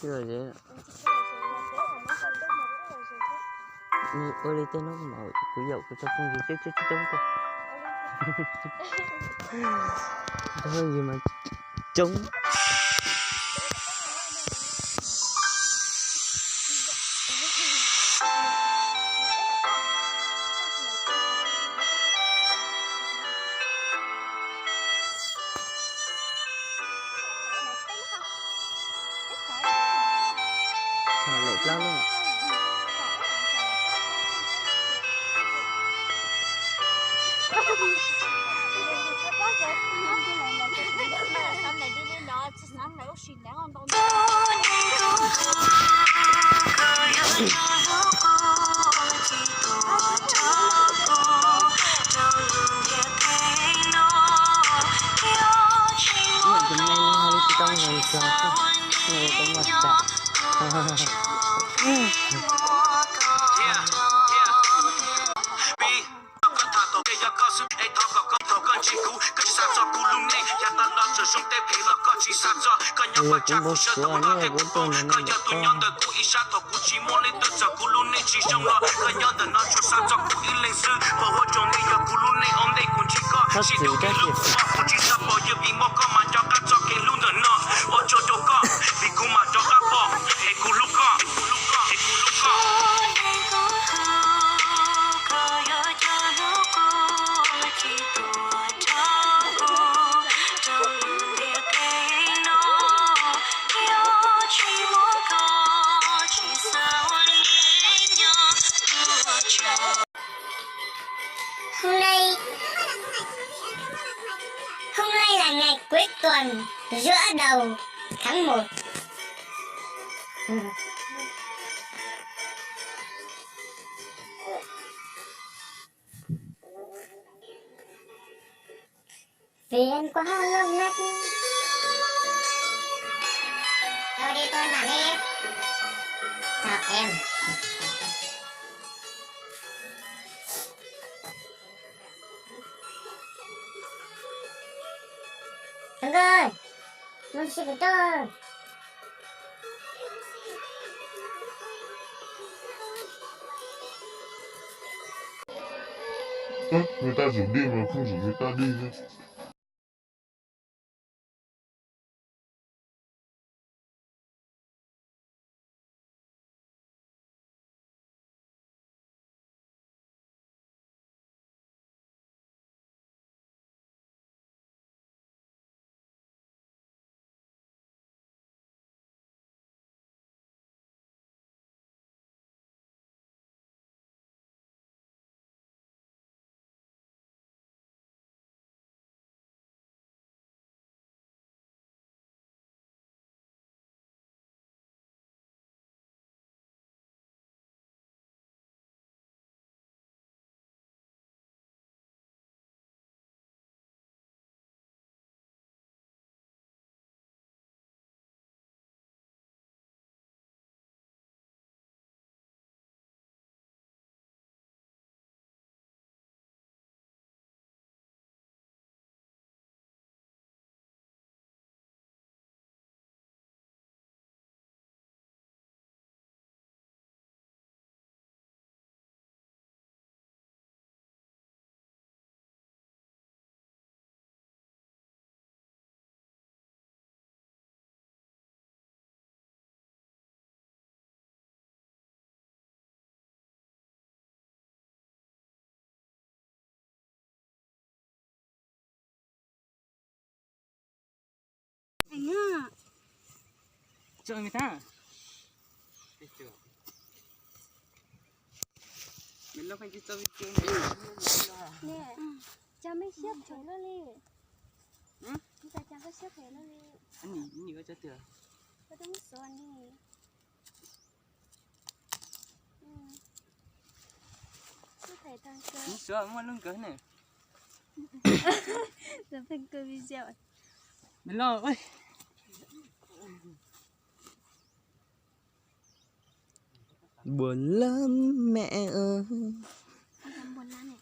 Rồi vậy. Ôi tên nó màu của dậu của cho con gì chứ chống cô. Thôi gì mà chống. Sao lệch lắm luôn. Hôm nay là ngày cuối tuần giữa đầu tháng 1. Vì em quá lâu nách. Đâu đi tôi làm đi. Chào em. Anh ơi, mình xin phải tôi. Người ta rủ đi mà không rủ người ta đi nữa. Anh à. Chờ người ta. Mình lo phải đi cho video này. Nè, cha mấy xếp thấy nó đi. Cha có xếp thấy nó đi. Anh nhìn có cho tựa. Có đúng số anh đi. Có thể thằng cơ. Nhìn số mà lưng cỡ này. Giờ phải cơ video. Mình lo ơi. Buồn lắm mẹ ơi. Anh buồn lắm này.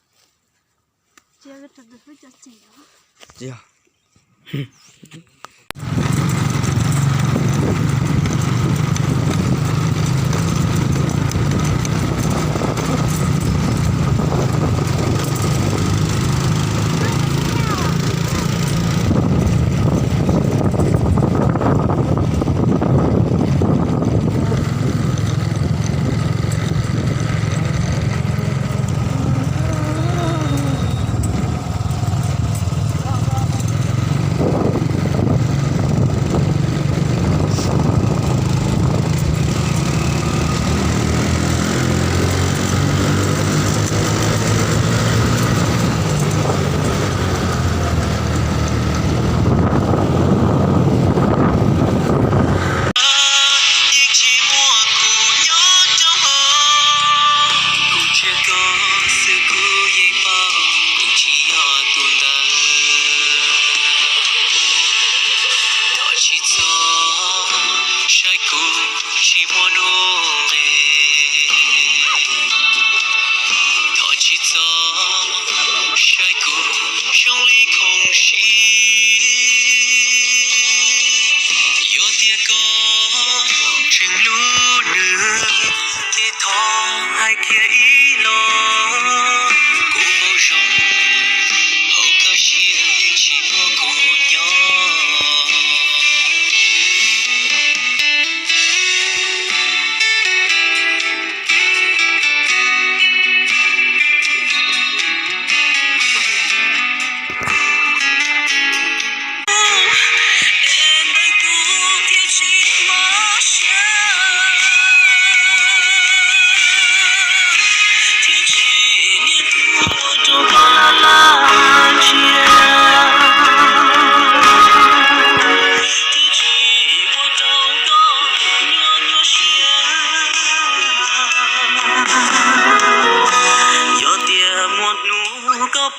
Chưa có thật được với cho trẻ đó. Chưa. 寂寞浓味，他只走晒过用力空隙，有点高正路呢，给痛还可以咯，古某种好高兴寂寞姑娘。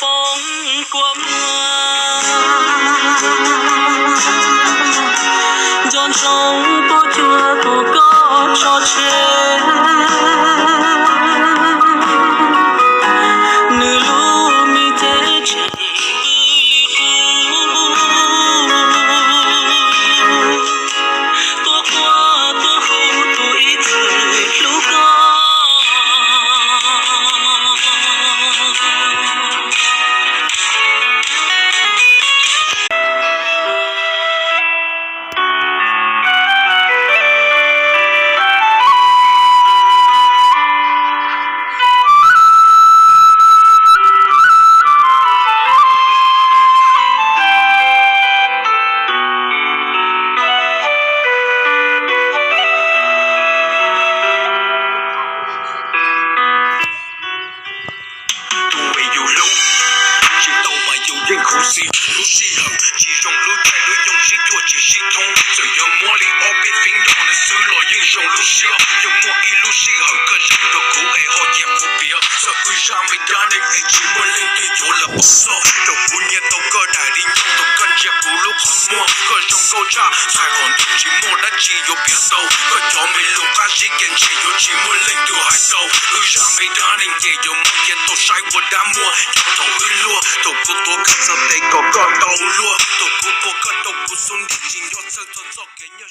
Bóng của mưa giòn trong cô chưa có cho chết nửa lúc mi thế chỉ tôi qua tôi hữu tôi từ lúc đó Sài Gòn tôi chỉ mua đã chỉ vô biết đâu có cho mình lúc ta chỉ kiện chỉ vô chỉ muốn lên từ hải cầu ra mấy đá nên chỉ vô một kiện tôi sai vô đã mua cho tôi lúa tôi của tôi cắt ra tay có con đầu lúa tôi của tôi cắt đầu của xuân đi chỉ vô sơ cho kẻ nhớ